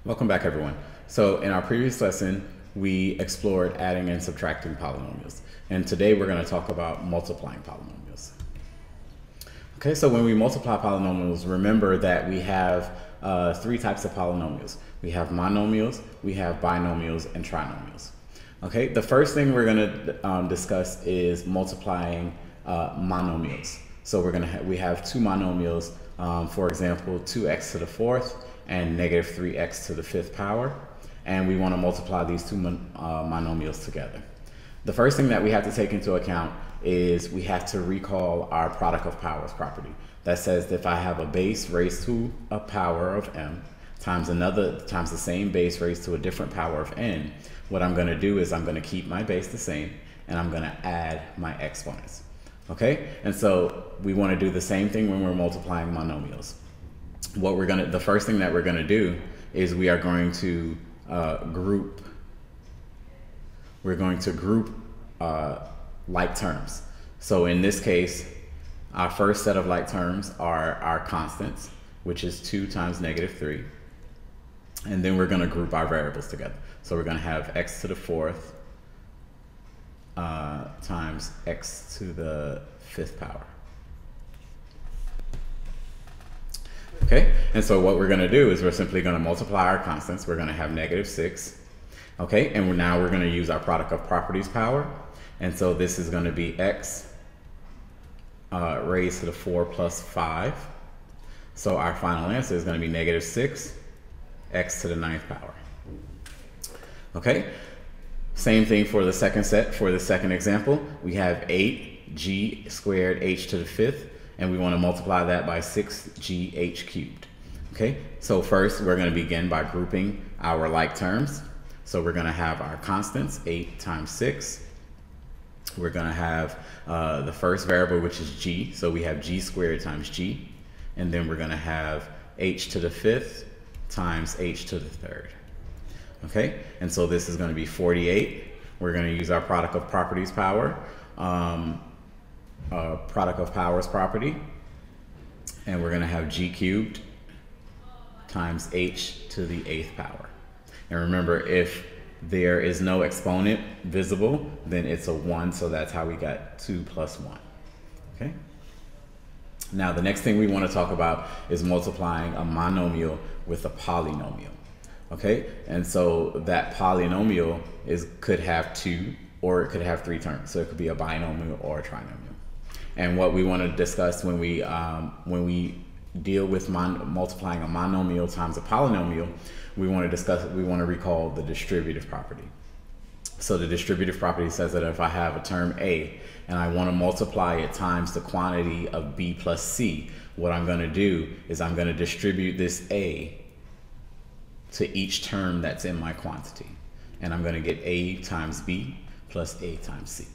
Welcome back, everyone. So in our previous lesson, we explored adding and subtracting polynomials. And today we're going to talk about multiplying polynomials. Okay, so when we multiply polynomials, remember that we have three types of polynomials. We have monomials, we have binomials, and trinomials. Okay, the first thing we're going to discuss is multiplying monomials. So we have two monomials, for example, 2x to the fourth and negative 3x to the fifth power, and we want to multiply these two monomials together. The first thing that we have to take into account is we have to recall our product of powers property. That says that if I have a base raised to a power of m times the same base raised to a different power of n, what I'm going to do is I'm going to keep my base the same and I'm going to add my exponents. Okay, and so we want to do the same thing when we're multiplying monomials. The first thing that we're going to do is we are going to group like terms. So in this case, our first set of like terms are our constants, which is 2 times negative 3. And then we're going to group our variables together. So we're going to have x to the fourth times x to the fifth power. Okay, and so what we're going to do is we're simply going to multiply our constants. We're going to have negative 6. Okay, and now we're going to use our product of properties power. And so this is going to be x raised to the 4 plus 5. So our final answer is going to be negative 6 x to the 9th power. Okay, same thing for the second set. For the second example, we have 8g squared h to the 5th. And we want to multiply that by 6gh cubed. Okay, so first we're going to begin by grouping our like terms. So we're going to have our constants, 8 times 6. We're going to have the first variable, which is g. So we have g squared times g. And then we're going to have h to the 5th times h to the 3rd. Okay, and so this is going to be 48. We're going to use our product of properties power. Product of powers property, and we're going to have g cubed times h to the 8th power. And remember, if there is no exponent visible, then it's a 1, so that's how we got 2 plus 1. Okay, now the next thing we want to talk about is multiplying a monomial with a polynomial. Okay, and so that polynomial could have 2 or it could have 3 terms, so it could be a binomial or a trinomial. And what we want to discuss when we deal with multiplying a monomial times a polynomial, we want to recall the distributive property. So the distributive property says that if I have a term a and I want to multiply it times the quantity of b plus c, what I'm going to do is I'm going to distribute this a to each term that's in my quantity. And I'm going to get a times b plus a times c.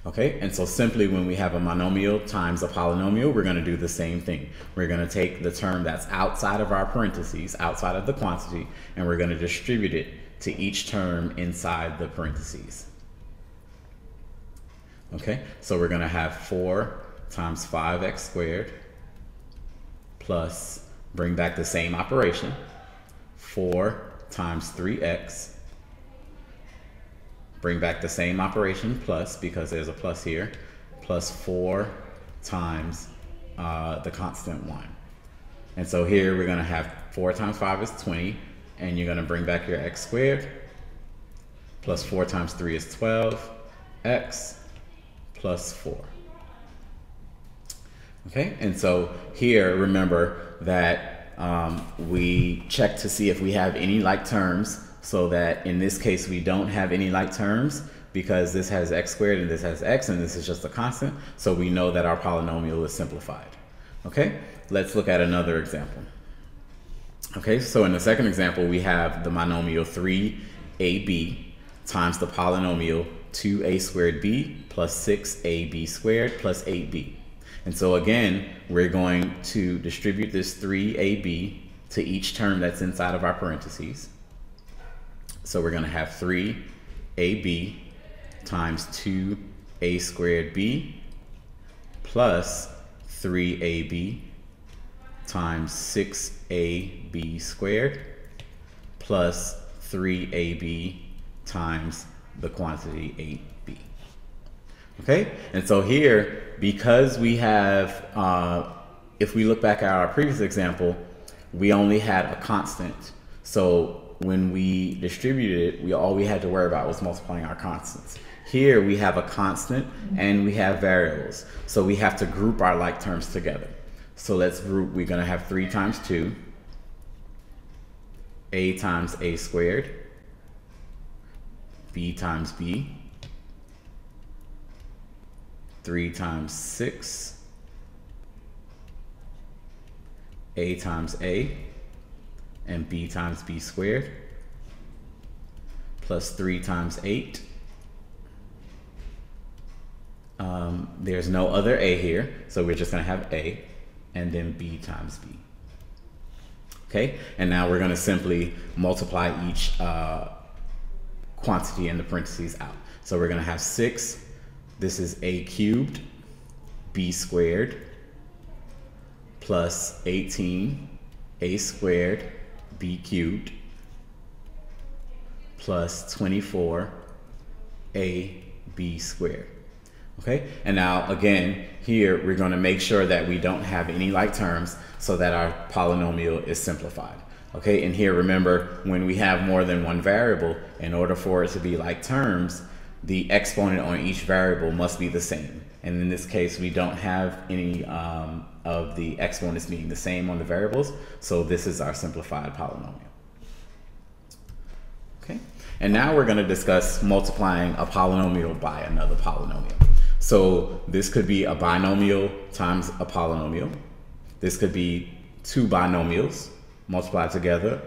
Okay, and so simply when we have a monomial times a polynomial, we're going to do the same thing. We're going to take the term that's outside of our parentheses, outside of the quantity, and we're going to distribute it to each term inside the parentheses. Okay, so we're going to have 4 times 5x squared plus, bring back the same operation, 4 times 3x, bring back the same operation plus, because there's a plus here, plus 4 times the constant 1. And so here we're going to have 4 times 5 is 20, and you're going to bring back your x squared, plus 4 times 3 is 12x, plus 4. Okay, and so here remember that we check to see if we have any like terms, so that in this case we don't have any like terms because this has x squared and this has x and this is just a constant, so we know that our polynomial is simplified. Okay, let's look at another example. Okay, so in the second example we have the monomial 3ab times the polynomial 2a squared b plus 6ab squared plus 8b. And so again, we're going to distribute this 3ab to each term that's inside of our parentheses. So we're going to have 3ab times 2a squared b plus 3ab times 6ab squared plus 3ab times the quantity 8b. Okay, and so here, because we have, if we look back at our previous example, we only had a constant. So when we distributed it, all we had to worry about was multiplying our constants. Here we have a constant and we have variables. So we have to group our like terms together. So let's group, we're gonna have 3 times 2, a times a squared, b times b, 3 times 6, a times a, and b times b squared, plus 3 times 8. There's no other a here, so we're just going to have a, and then b times b. Okay, and now we're going to simply multiply each quantity in the parentheses out. So we're going to have 6, this is a cubed, b squared, plus 18, a squared, b cubed, plus 24, a b squared. Okay, and now again, here we're going to make sure that we don't have any like terms so that our polynomial is simplified. Okay, and here remember, when we have more than one variable, in order for it to be like terms, the exponent on each variable must be the same. And in this case, we don't have any of the exponents being the same on the variables, so this is our simplified polynomial. Okay, and now we're going to discuss multiplying a polynomial by another polynomial. So this could be a binomial times a polynomial. This could be 2 binomials multiplied together,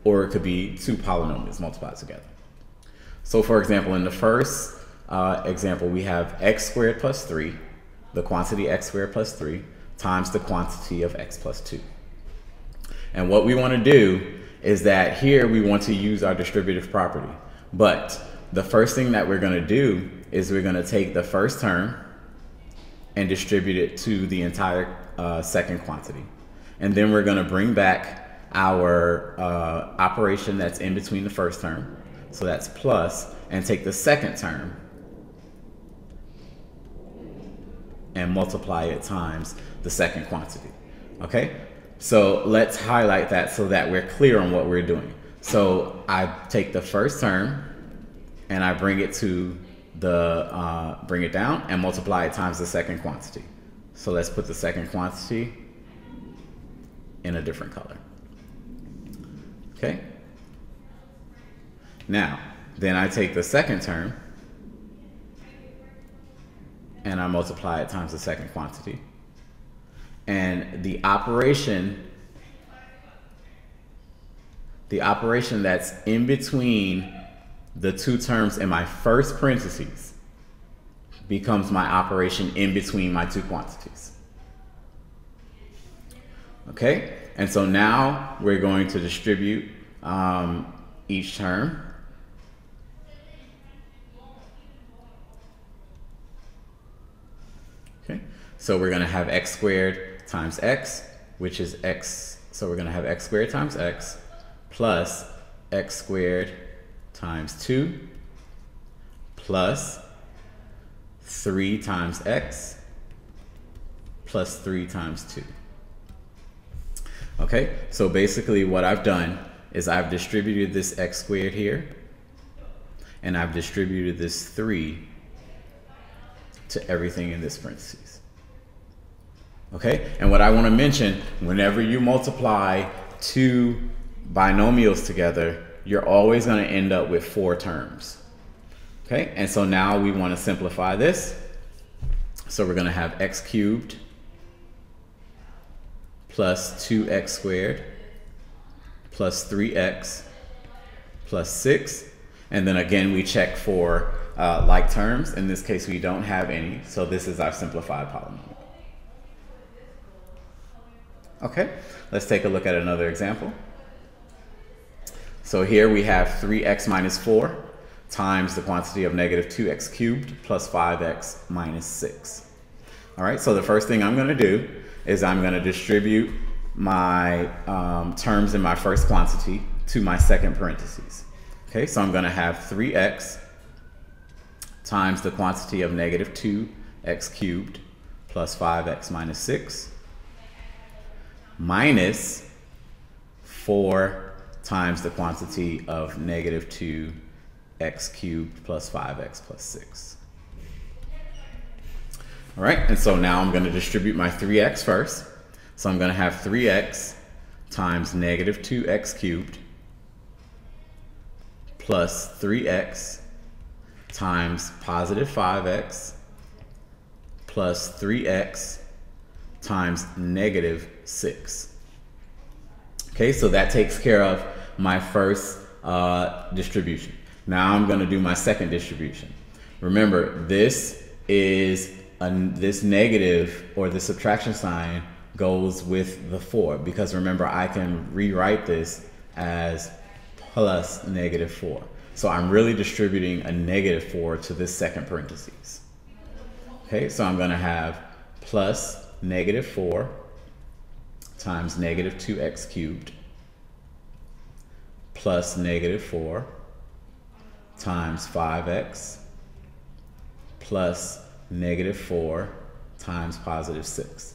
or it could be 2 polynomials multiplied together. So for example, in the first example, we have x squared plus 3, the quantity x squared plus 3, times the quantity of x plus 2. And what we want to do is that here we want to use our distributive property. But the first thing that we're going to do is we're going to take the first term and distribute it to the entire second quantity. And then we're going to bring back our operation that's in between the first term. So that's plus, and take the second term and multiply it times the second quantity. Okay, so let's highlight that so that we're clear on what we're doing. So I take the first term and I bring it to the bring it down and multiply it times the second quantity. So let's put the second quantity in a different color. Okay, now then I take the second term and I multiply it times the second quantity, and the operation that's in between the 2 terms in my first parentheses becomes my operation in between my 2 quantities. Okay, and so now we're going to distribute each term. Okay, so we're going to have x squared times x, which is x, so we're going to have x squared times x plus x squared times 2 plus 3 times x plus 3 times 2. Okay, so basically what I've done is I've distributed this x squared here, and I've distributed this 3 to everything in this parentheses. Okay, and what I want to mention, whenever you multiply 2 binomials together, you're always going to end up with 4 terms. Okay, and so now we want to simplify this. So we're going to have x cubed plus 2x squared plus 3x plus 6. And then again, we check for like terms. In this case, we don't have any. So this is our simplified polynomial. Okay, let's take a look at another example. So here we have 3x minus 4 times the quantity of negative 2x cubed plus 5x minus 6. All right, so the first thing I'm going to do is I'm going to distribute my terms in my first quantity to my second parentheses. Okay, so I'm going to have 3x times the quantity of negative 2x cubed plus 5x minus 6 minus 4 times the quantity of negative 2x cubed plus 5x plus 6. All right, and so now I'm going to distribute my 3x first. So I'm going to have 3x times negative 2x cubed plus 3x times positive 5x plus 3x times negative 6. Okay, so that takes care of my first distribution. Now I'm going to do my second distribution. Remember, this is this negative, or the subtraction sign, goes with the 4, because remember, I can rewrite this as plus negative 4. So I'm really distributing a negative 4 to this second parentheses. Okay, so I'm going to have plus negative 4 times negative 2x cubed plus negative 4 times 5x plus negative 4 times positive 6.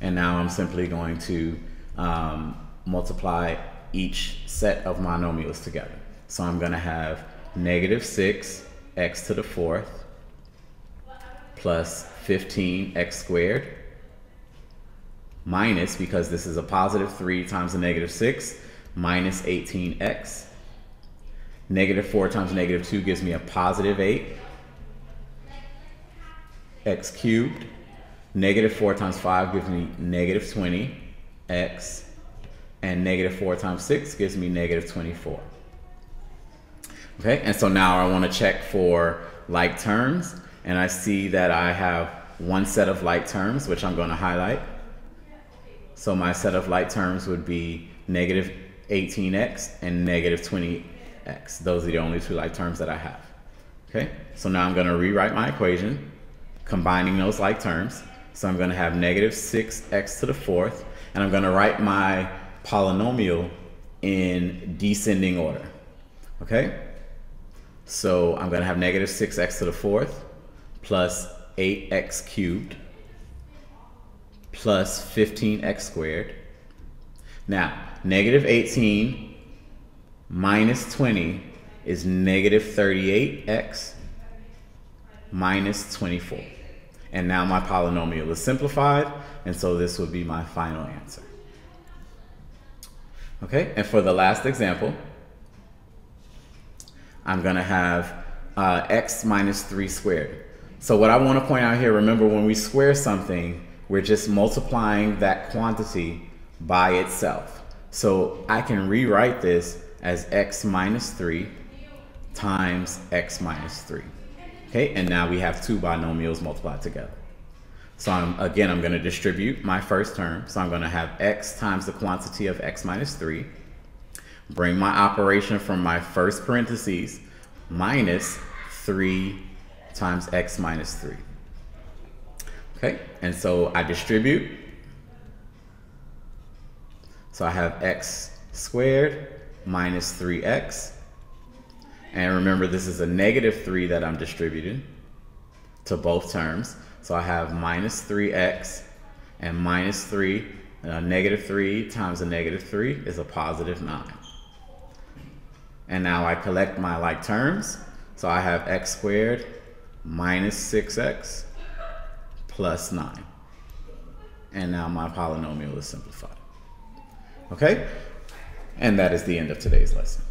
And now I'm simply going to multiply each set of monomials together. So I'm going to have negative 6x to the 4th plus 15x squared minus, because this is a positive 3 times a negative 6, minus 18x. Negative 4 times negative 2 gives me a positive 8. X cubed. Negative 4 times 5 gives me negative 20x. And negative 4 times 6 gives me negative 24. Okay, and so now I want to check for like terms. And I see that I have one set of like terms, which I'm going to highlight. So my set of like terms would be negative 18x and negative 20x. Those are the only two like terms that I have. Okay, so now I'm going to rewrite my equation, combining those like terms. So I'm going to have negative 6x to the 4th, and I'm going to write my polynomial in descending order. Okay, so I'm going to have negative 6x to the 4th plus 8x cubed plus 15x squared. Now, negative 18 minus 20 is negative 38x minus 24. And now my polynomial is simplified, and so this would be my final answer. Okay, and for the last example, I'm going to have x minus 3 squared. So what I want to point out here, remember, when we square something, we're just multiplying that quantity by itself. So I can rewrite this as x minus 3 times x minus 3. Okay, and now we have two binomials multiplied together. So I'm going to distribute my first term. So I'm going to have x times the quantity of x minus 3. Bring my operation from my first parentheses, minus 3 times x minus 3. Okay, and so I distribute. So I have x squared minus 3x. And remember, this is a negative 3 that I'm distributing to both terms. So I have minus 3x and minus 3. Negative 3 times a negative 3 is a positive 9. And now I collect my like terms. So I have x squared minus 6x plus 9. And now my polynomial is simplified. Okay? And that is the end of today's lesson.